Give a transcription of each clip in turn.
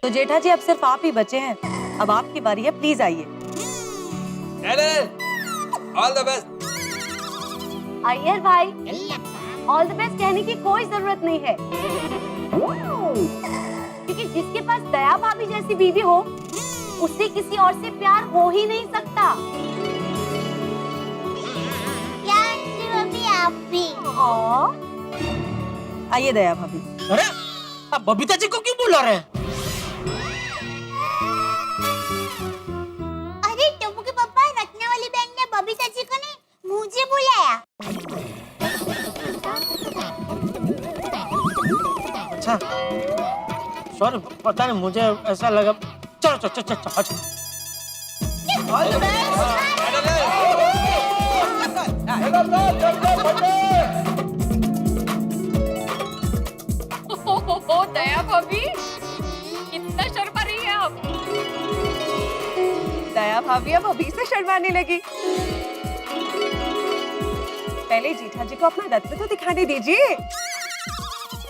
तो जेठा जी अब सिर्फ आप ही बचे हैं, अब आपकी बारी है, प्लीज आइए। All the best. अय्यर भाई, ऑल द बेस्ट कहने की कोई जरूरत नहीं है, क्योंकि जिसके पास दया भाभी जैसी बीवी हो उससे किसी और से प्यार हो ही नहीं सकता। आप भी आइए दया भाभी। अरे आप बबीता जी को क्यों बुला रहे हैं? अरे टप्पू के पापा, रत्ना वाली बहन ने बबीता जी को नहीं मुझे बुलाया। अच्छा सॉरी, पता नहीं मुझे ऐसा लगा। चलो चलो चलो चलो चलो। दया भाभी कितना शर्मा रही है आप। दया भाभी अब अभी से शर्माने लगी। पहले जेठा जी को अपना रत्न तो दिखाने दीजिए।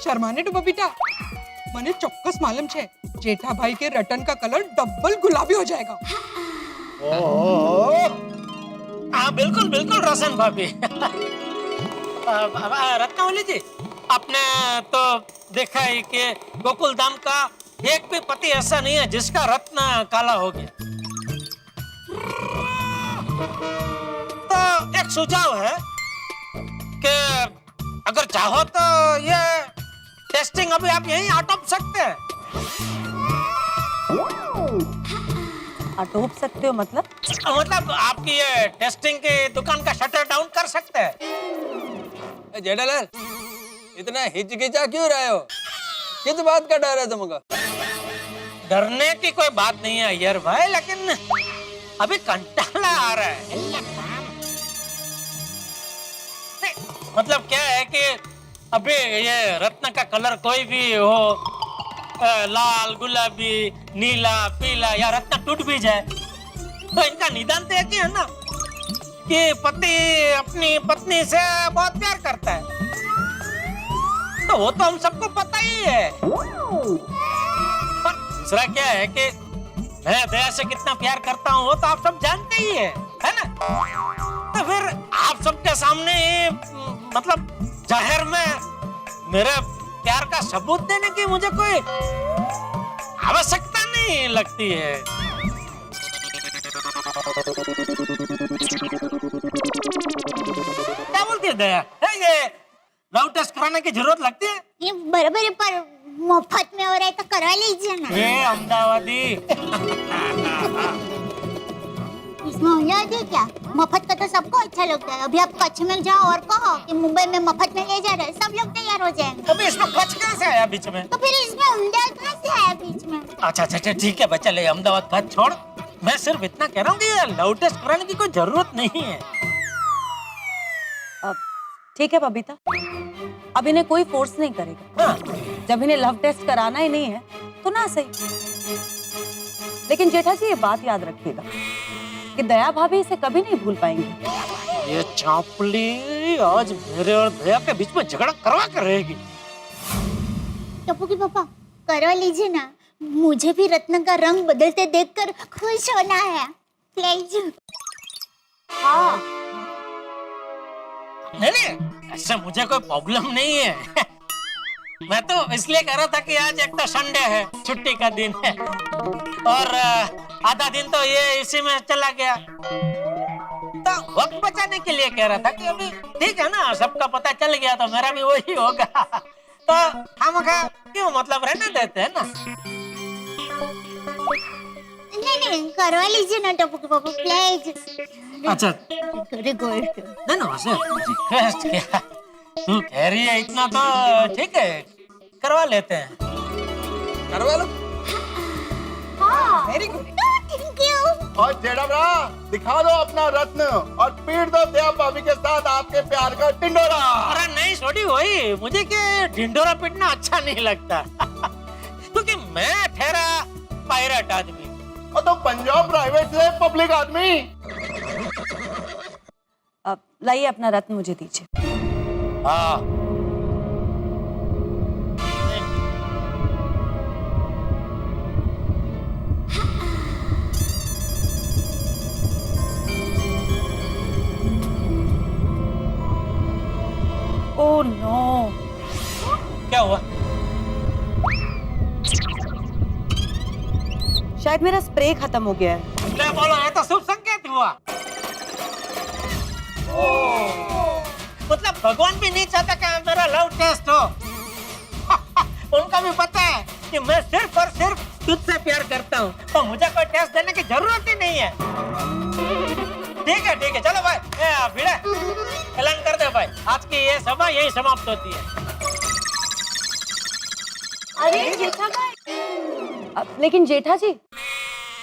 શરમાને તો બબીતા, મને ચોક્કસ માલુમ છે જેઠાભાઈ के रतन का कलर डबल गुलाबी हो जाएगा। हाँ बिल्कुल बिल्कुल रोशन भाभी। रत्नावली जी, आपने तो देखा ही कि गोकुल धाम का एक भी पति ऐसा नहीं है जिसका रत्न काला हो गया। तो एक सुझाव है कि अगर चाहो तो ये टेस्टिंग अभी आप यहीं आटोप सकते हैं। आटोप सकते हो मतलब? मतलब आपकी ये टेस्टिंग की दुकान का शटर डाउन कर सकते हैं। जेठालाल, इतना हिचकिचा क्यों रहे हो? किस बात का डर है तुमको? डरने की कोई बात नहीं है यार भाई, लेकिन अभी कंटाला आ रहा है। मतलब क्या है कि अभी ये रत्न का कलर कोई भी हो, लाल, गुलाबी, नीला, पीला, या रत्न टूट भी जाए तो इनका निदान तो एक ही है ना कि पति अपनी पत्नी से बहुत प्यार करता है। तो वो तो हम सबको पता ही है। पर दूसरा क्या है कि मैं दया से कितना प्यार करता हूँ वो तो आप सब जानते ही है ना? तो फिर आप सबके सामने मतलब जाहिर में मेरे प्यार का सबूत देने की मुझे कोई आवश्यकता नहीं लगती है। क्या बोलती है दया? ये लव टेस्ट कराने की जरूरत लगती है? ये बराबर है, पर मुफ्त में हो रहा है तो करवा लीजिए ना। ये अहमदाबादी। इसमें याद है क्या, मुफ्त का तो सबको अच्छा लगता है। अभी आप कच्छ में जाओ और कहो कि मुंबई में मुफ्त में ले जा रहे हैं, सब लोग तैयार हो जाएंगे। अभी इसमें कच्छ कहाँ से आया बीच में? तो फिर इसमें अहमदाबाद कहाँ से आया बीच में? अच्छा अच्छा ठीक है बच्चा, ले अहमदाबाद कच्छ छोड़। मैं सिर्फ इतना कह रहा हूँ कि लव टेस्ट कराने की कोई जरूरत नहीं है। ठीक है बबीता, अब इन्हें कोई फोर्स नहीं करेगा। हाँ। जब इन्हें लव टेस्ट कराना ही नहीं है तो ना सही। लेकिन जेठा जी ये बात याद रखिएगा कि दया भाभी इसे कभी नहीं भूल पाएंगी। ये चांपली आज मेरे और दया के बीच में झगड़ा करवा कर रहेगी। टप्पू के पापा, करवा लीजिए ना, मुझे भी रत्न का रंग बदलते देखकर खुश होना है प्लीज। हाँ नहीं ऐसे मुझे कोई प्रॉब्लम नहीं है। मैं तो इसलिए कह रहा था कि आज एक तो संडे है, छुट्टी का दिन है, और आधा दिन तो ये इसी में चला गया, तो वक्त बचाने के लिए कह रहा था कि अभी ठीक है ना, सबका पता चल गया तो मेरा भी वही होगा। तो हम क्यों मतलब रहने देते हैं ना। नहीं करवा लीजिए ना टप्पू के पापा प्लीज। अच्छा रिक्वेस्ट नहीं ना, वैसे रिक्वेस्ट क्या, तू कह रही है इतना तो ठीक है, करवा लेते हैं। करवा लो। हाँ वेरी गुड। Thank you. और जेठाभरा दिखा दो अपना रत्न और पीट दो दया भाभी के साथ आपके प्यार का टिंडोरा। अरे नहीं छोड़ी वही, मुझे क्या ढिंडोरा पीटना अच्छा नहीं लगता क्योंकि मैं ठहरा पायरेट आदमी और तो पंजाब प्राइवेट से पब्लिक आदमी। अब लाइए अपना रत्न मुझे दीजिए। हाँ ओह नो, क्या हुआ? शायद मेरा स्प्रे खत्म हो गया है। ले बोलो, ये तो शुभ संकेत हुआ। मतलब भगवान भी नहीं चाहता कि मेरा लव टेस्ट हो। उनका भी पता है कि मैं सिर्फ और सिर्फ तुझसे प्यार करता हूँ, तो मुझे कोई टेस्ट देने की जरूरत ही नहीं है। ठीक है, चलो भाई, भिड़े ऐलान कर दे भाई, आज की ये सभा यही समाप्त होती है। अरे जेठा भाई, लेकिन जेठा जी,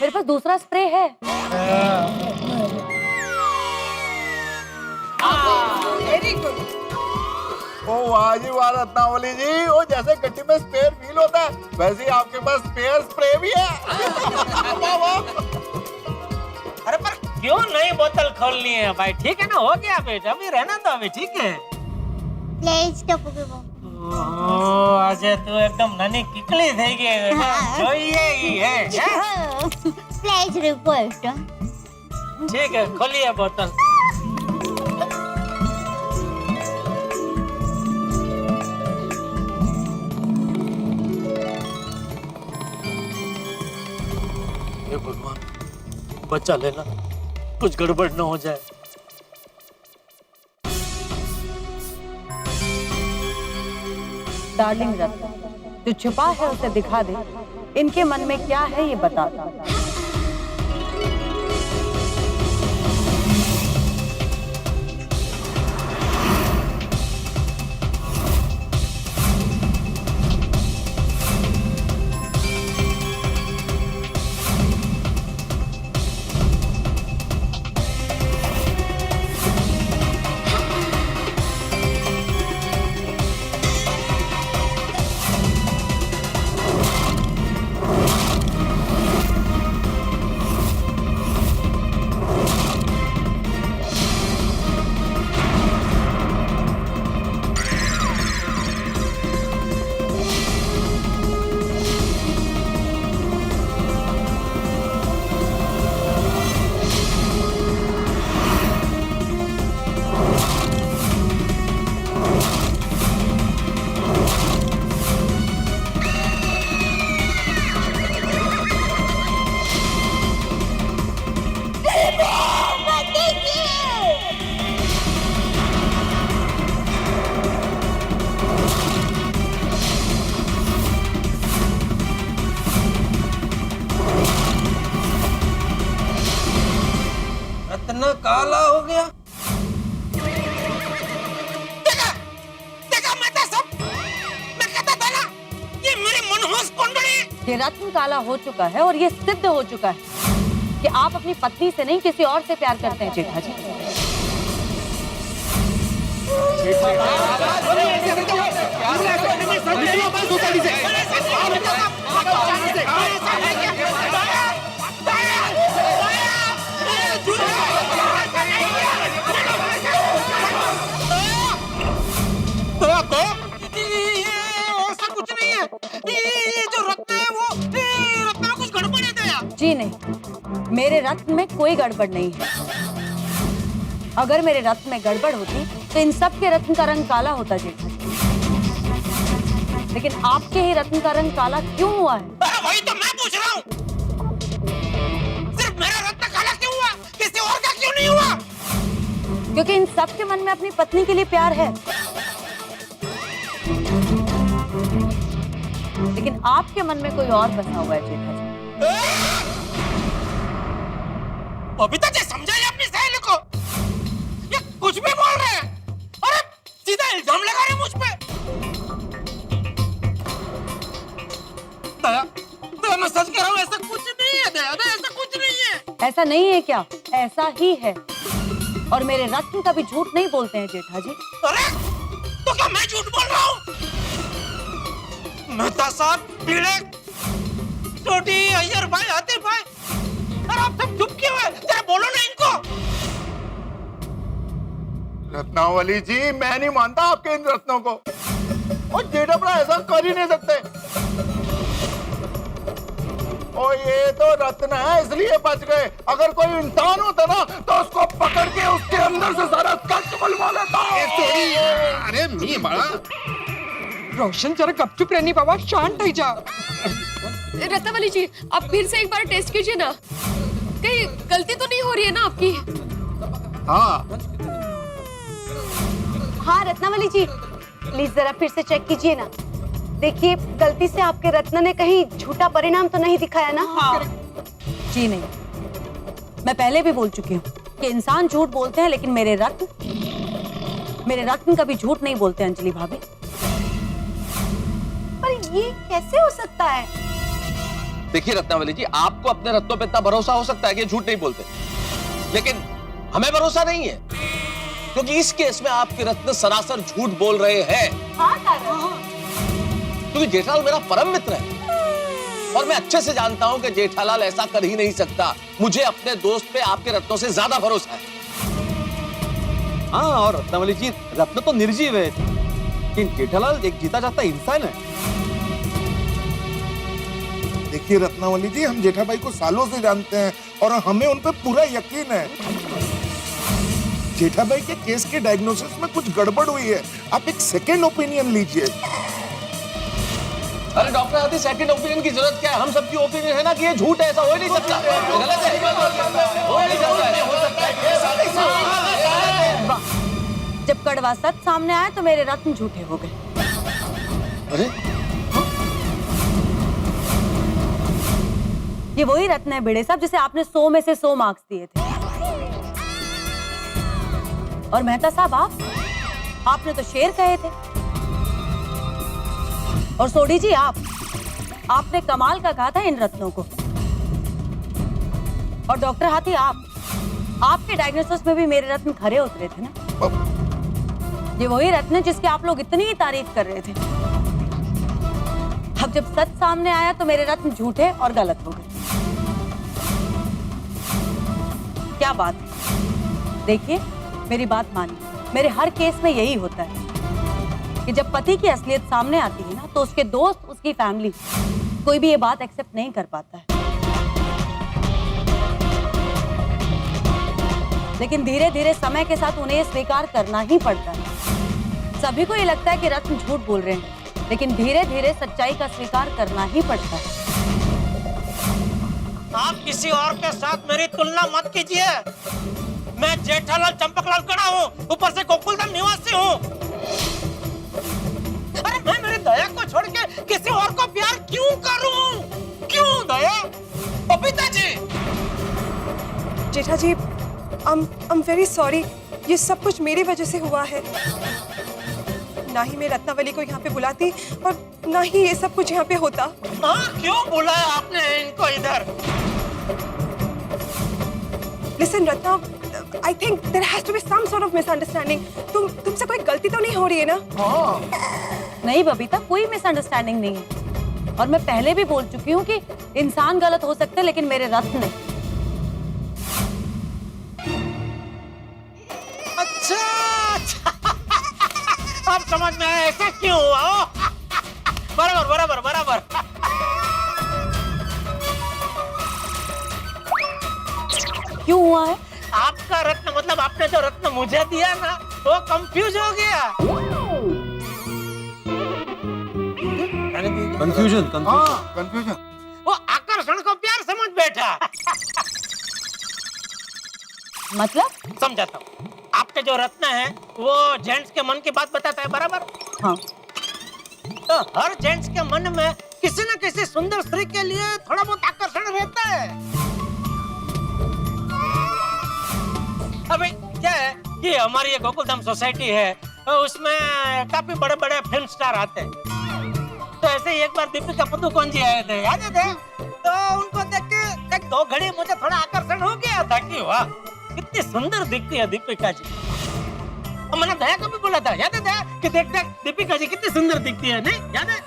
मेरे पास दूसरा स्प्रे है। Very good. ओ वाह जी वाह रत्नावली जी, वो जैसे गड्डी में स्पेयर व्हील होता है वैसे ही आपके पास स्पेयर स्प्रे भी है। वाह वाह। अरे पर क्यों नई बोतल खोलनी है भाई? ठीक है ना, हो गया बेटा, अभी रहना तो अभी ठीक है। પ્લીઝ ટપુકી પપ્પા ઓહ, આજે તું એકદમ નાની કીકલી થઈ ગઈ છે. જોઈએ ઈ હે પ્લીઝ રિક્વેસ્ટ ठीक है, खोलिए बोतल। हे भगवान, बचा लेना, कुछ गड़बड़ न हो जाए। डार्लिंग रत्न, जो छुपा है उसे दिखा दे, इनके मन में क्या है ये बता दो। रत्न काला हो गया। देखा माता सब, मैं कहता था ना, ये मेरी मनहूस कुंडली। ये रत्न काला हो चुका है और ये सिद्ध हो चुका है कि आप अपनी पत्नी से नहीं किसी और से प्यार करते हैं जेठा जी। ऐसा कुछ नहीं है, ये जो रत्न है वो रत्न में कुछ गड़बड़ है दया। जी नहीं, मेरे रत्न में कोई गड़बड़ नहीं है। अगर मेरे रत्न में गड़बड़ होती तो इन सब के रत्न का रंग काला होता जेठा जी। लेकिन आपके ही रत्न का रंग काला क्यों हुआ है? वही तो मैं पूछ रहा हूँ, सिर्फ मेरा रत्न काला क्यों हुआ, किसी और का क्यों नहीं हुआ? क्योंकि इन सब के मन में अपनी पत्नी के लिए प्यार है, लेकिन आपके मन में कोई और बसा हुआ है जेठा जी। बबीता जी, समझाइए अपनी सहेली को, ये कुछ भी बोल रहे हैं। अरे सीधा इल्जाम लगा रहे मुझ पे। दया, दया, मैं सच कह रहा हूँ, ऐसा कुछ नहीं है दया, दया, ऐसा कुछ नहीं है। ऐसा नहीं है क्या? ऐसा ही है। और मेरे रत्न कभी झूठ नहीं बोलते हैं जेठा जी। अरे तो क्या मैं झूठ बोल रहा हूँ? मेहता साहब, पीड़े, टोटी, अय्यर भाई, आतिफ भाई, अरे आप सब चुप क्यों हैं? जरा बोलो ना इनको। रत्नावली जी, मैं नहीं मानता आपके इन रत्नों को। और जेठा बड़ा ऐसा कर ही नहीं सकते। ओ ये तो रत्न है इसलिए बच गए, अगर कोई इंसान होता ना तो उसको पकड़ के उसके अंदर से सारा सच बुलवा लेता। अरे मी बड़ा रोशन जरा गपचुप रहनी बाबा, शांत हो जा। रत्नावली जी, आप फिर से एक बार टेस्ट कीजिए ना, कहीं गलती तो नहीं हो रही है ना आपकी? हाँ हाँ रत्नावली जी, प्लीज जरा फिर से चेक कीजिए ना। देखिए गलती से आपके रत्न ने कहीं झूठा परिणाम तो नहीं दिखाया ना? हाँ। जी नहीं, मैं पहले भी बोल चुकी हूँ कि इंसान झूठ बोलते हैं, लेकिन मेरे रत्न कभी झूठ नहीं बोलते अंजलि भाभी। पर ये कैसे हो सकता है? देखिए रत्नावली जी, आपको अपने रत्नों पे इतना भरोसा हो सकता है कि झूठ नहीं बोलते, लेकिन हमें भरोसा नहीं है, क्योंकि इस केस में आपके रत्न सरासर झूठ बोल रहे हैं। हाँ दादा। क्योंकि जेठालाल मेरा परम मित्र है और मैं अच्छे से जानता हूं कि जेठालाल ऐसा कर ही नहीं सकता। मुझे अपने दोस्त पे आपके रत्नों से ज्यादा भरोसा है। हाँ, और रत्नावली जी, रत्न तो निर्जीव है, लेकिन जेठालाल एक जीता जागता इंसान है। देखिए रत्नावली जी, हम जेठा भाई को सालों से जानते हैं और हमें उन पे पूरा यकीन है। जेठा भाई के केस के डायग्नोसिस में कुछ गड़बड़ हुई है, आप एक सेकेंड ओपिनियन लीजिए। अरे डॉक्टर हाथी, सेकंड ओपिनियन की जरूरत क्या है? हम सबकी ओपिनियन है ना कि ये झूठ है, ऐसा हो ही नहीं सकता। गलत है, हो नहीं सकता। जब कड़वा सच सामने आया तो मेरे रत्न झूठे हो गए। अरे ये वही रत्न है बेड़े साहब जिसे आपने 100 में से 100 मार्क्स दिए थे। और मेहता साहब, आपने तो शेर कहे थे। और सोडी जी, आपने कमाल का कहा था इन रत्नों को। और डॉक्टर हाथी, आपके डायग्नोसिस में भी मेरे रत्न खरे उतरे थे ना। ये वही रत्न है जिसकी आप लोग इतनी ही तारीफ कर रहे थे। अब जब सच सामने आया तो मेरे रत्न झूठे और गलत हो गए। क्या बात है? देखिए, मेरी बात मानिए, मेरे हर केस में यही होता है कि जब पति की असलियत सामने आती है ना, तो उसके दोस्त, उसकी फैमिली, कोई भी ये बात एक्सेप्ट नहीं कर पाता है। लेकिन धीरे धीरे समय के साथ उन्हें स्वीकार करना ही पड़ता है। सभी को ये लगता है कि रत्न झूठ बोल रहे हैं, लेकिन धीरे धीरे सच्चाई का स्वीकार करना ही पड़ता है। आप किसी और के साथ मेरी तुलना मत कीजिए। मैं जेठालाल चंपकलाल कड़ा हूँ, ऊपर से गोकुलधाम निवासी हूँ। अरे मैं मेरी दया को छोड़ के किसी और को प्यार क्यों करूं? क्यों दया? बबीता जी, जेठा जी, I'm very sorry, ये सब कुछ मेरी वजह से हुआ है। ना ही मैं रत्नावली को यहाँ पे बुलाती और ना ही ये सब कुछ यहाँ पे होता। हाँ, क्यों बुलाया आपने इनको इधर? Listen, Ratna, I think there has to be some sort of misunderstanding. तुमसे कोई गलती तो नहीं हो रही है ना? नहीं बबीता, कोई मिसअंडरस्टैंडिंग नहीं है। और मैं पहले भी बोल चुकी हूँ कि इंसान गलत हो सकते हैं, लेकिन मेरे रत्न नहीं। अच्छा, अब समझ में आया ऐसा क्यों हुआ। बराबर बराबर बराबर। क्यों हुआ है? आपका रत्न मतलब आपने जो रत्न मुझे दिया ना, वो कंफ्यूज हो गया। कंफ्यूजन। कंफ्यूजन। वो आकर्षण को प्यार समझ बैठा। मतलब? समझाता हूँ। आपके जो रत्न है वो जेंट्स के मन की बात बताता है, बराबर? हाँ। तो हर जेंट्स के मन में किसी न किसी सुंदर स्त्री के लिए थोड़ा बहुत आकर्षण रहता है। अभी क्या है कि हमारी ये गोकुलधाम सोसाइटी है, तो उसमें काफी बड़े बड़े फिल्म स्टार आते हैं। तो ऐसे ही एक बार दीपिका पादुकोण जी आए थे, याद है? तो उनको देख के एक दो घड़ी मुझे थोड़ा आकर्षण हो गया था कि वाह, कितनी सुंदर दिखती है दीपिका जी। और मैंने दया को भी बोला था, याद है दया, कि देख देख दीपिका जी कितनी सुंदर दिखती है, नहीं याद है?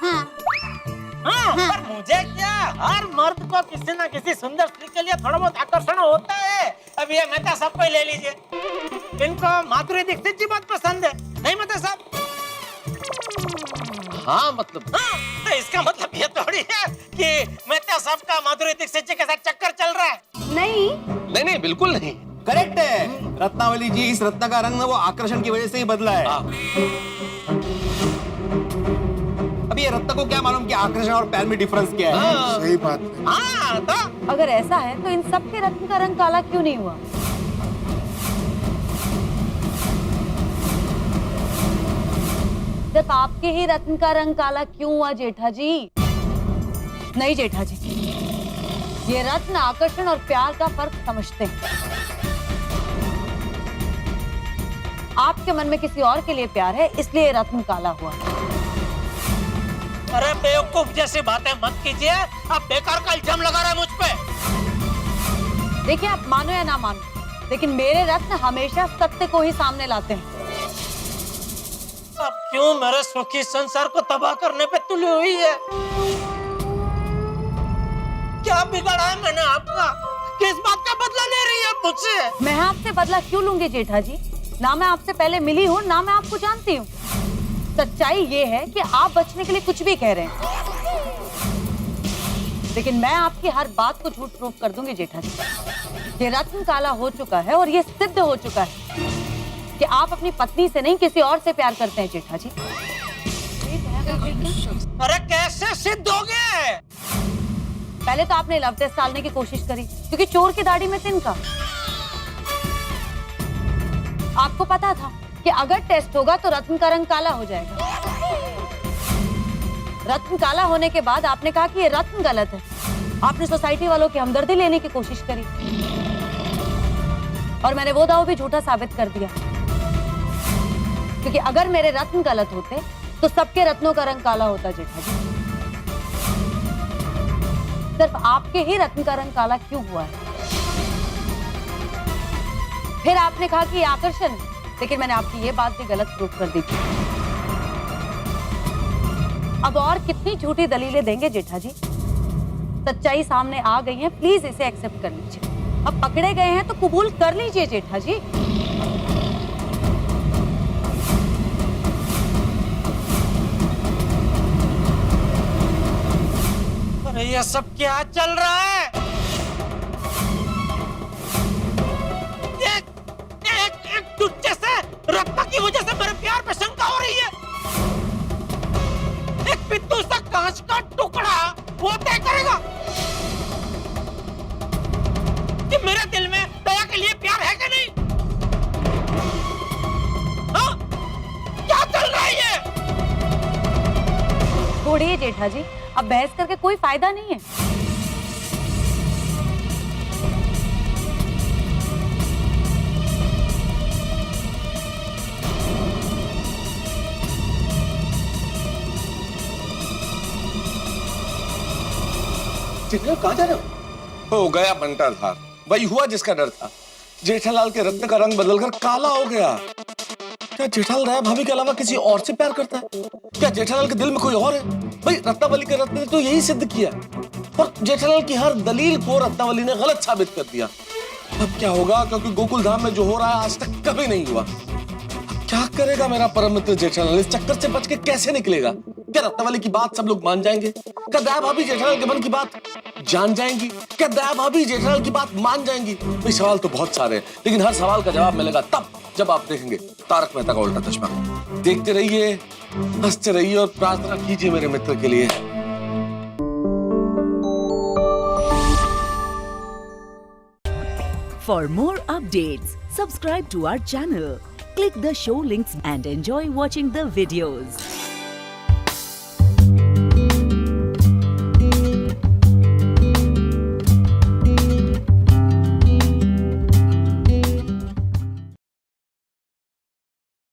हाँ, पर मुझे क्या, हर मर्द को किसी न किसी सुंदर स्त्री के लिए थोड़ा बहुत आकर्षण होता है। अब ये मेहता साहब को ले लीजिए, इनको माधुरी दीक्षित जी बहुत पसंद है, नहीं मेहता साहब? हाँ मतलब, हाँ, तो इसका मतलब ये थोड़ी है कि मेहता क्या सबका माधुरी दीक्षित जी के साथ चक्कर चल रहा है? नहीं, नहीं नहीं बिल्कुल नहीं। करेक्ट है रत्नावली जी, इस रत्न का रंग ना वो आकर्षण की वजह से ही बदला है। अभी ये रत्न को क्या मालूम कि आकर्षण और प्यार में डिफरेंस क्या है? सही बात है। हाँ तो अगर ऐसा है तो इन सब के रत्न का रंग काला क्यों नहीं हुआ? सिर्फ आपके ही रत्न का रंग काला क्यों हुआ जेठा जी? नहीं जेठा जी, ये रत्न आकर्षण और प्यार का फर्क समझते हैं। आपके मन में किसी और के लिए प्यार है, इसलिए ये रत्न काला हुआ। अरे बेवकूफ जैसी बातें मत कीजिए, आप बेकार का इल्जाम लगा रहे हैं मुझ पे। देखिए, आप मानो या ना मानो, लेकिन मेरे रत्न हमेशा सत्य को ही सामने लाते हैं। अब क्यों मेरे सुखी संसार को तबाह करने पे तुली हुई है? क्या बिगाड़ा है मैंने आपका? किस बात का बदला ले रही है मुझसे? मैं आपसे बदला क्यों लूंगी जेठा जी? ना मैं आपसे पहले मिली हूँ, ना मैं आपको जानती हूँ। सच्चाई ये है कि आप बचने के लिए कुछ भी कह रहे हैं, लेकिन मैं आपकी हर बात को झूठ प्रूफ कर दूंगी जेठा जी। ये रत्न काला हो चुका है और ये सिद्ध हो चुका है कि आप अपनी पत्नी से नहीं किसी और से प्यार करते हैं जेठा जी। अरे कैसे सिद्ध हो गया? पहले तो आपने लव टेस्ट डालने की कोशिश करी, क्योंकि चोर की दाढ़ी में तिनका। आपको पता था कि अगर टेस्ट होगा तो रत्न का रंग काला हो जाएगा। रत्न काला होने के बाद आपने कहा कि ये रत्न गलत है। आपने सोसाइटी वालों की हमदर्दी लेने की कोशिश करी और मैंने वो दाव भी झूठा साबित कर दिया, क्योंकि अगर मेरे रत्न गलत होते तो सबके रत्नों का रंग काला होता जेठा जी। सिर्फ आपके ही रत्न का रंग काला क्यों हुआ है? फिर आपने कहा कि ये आकर्षण है, लेकिन मैंने आपकी ये बात भी गलत प्रूफ कर दी थी। अब और कितनी झूठी दलीलें देंगे जेठा जी? सच्चाई सामने आ गई है, प्लीज इसे एक्सेप्ट कर लीजिए। अब पकड़े गए हैं तो कबूल कर लीजिए जेठा जी। अरे ये सब क्या चल रहा है? एक तुझे से रत्ना की वजह से मेरे प्यार पे शंका हो रही है। एक पित्तू सा कांच का टुकड़ा वो तय करेगा कि मेरे दिल में दया के लिए प्यार है कि नहीं? हाँ? क्या चल रहा है ये? छोड़िए जेठा जी, अब बहस करके कोई फायदा नहीं है। कहाँ जा रहे हो गया बंटा धार, वही हुआ जिसका डर था। जेठालाल के रत्न का रंग बदलकर काला हो गया। क्या जेठालाल राय भाभी के अलावा किसी और से प्यार करता है? क्या जेठालाल के दिल में कोई और है? भाई रत्नावली के रत्न ने तो यही सिद्ध किया, और जेठालाल की हर दलील को रत्नावली ने गलत साबित कर दिया। अब क्या होगा? क्योंकि गोकुल धाम में जो हो रहा है आज तक कभी नहीं हुआ। अब क्या करेगा मेरा परम मित्र जेठालाल? इस चक्कर से बच के कैसे निकलेगा? क्या रत्नावली की बात सब लोग मान जाएंगे? क्या दया भाभी जेठालाल के मन की बात जान जाएंगी? क्या दया भाभी जेठालाल की बात मान जाएंगी? भाई सवाल तो बहुत सारे हैं, लेकिन हर सवाल का जवाब मिलेगा तब जब आप देखेंगे तारक मेहता का उल्टा चश्मा। देखते रहिए, हंसते रहिए और प्रार्थना कीजिए मेरे मित्र के लिए। For more updates, subscribe to our channel, click the show links and enjoy watching the videos.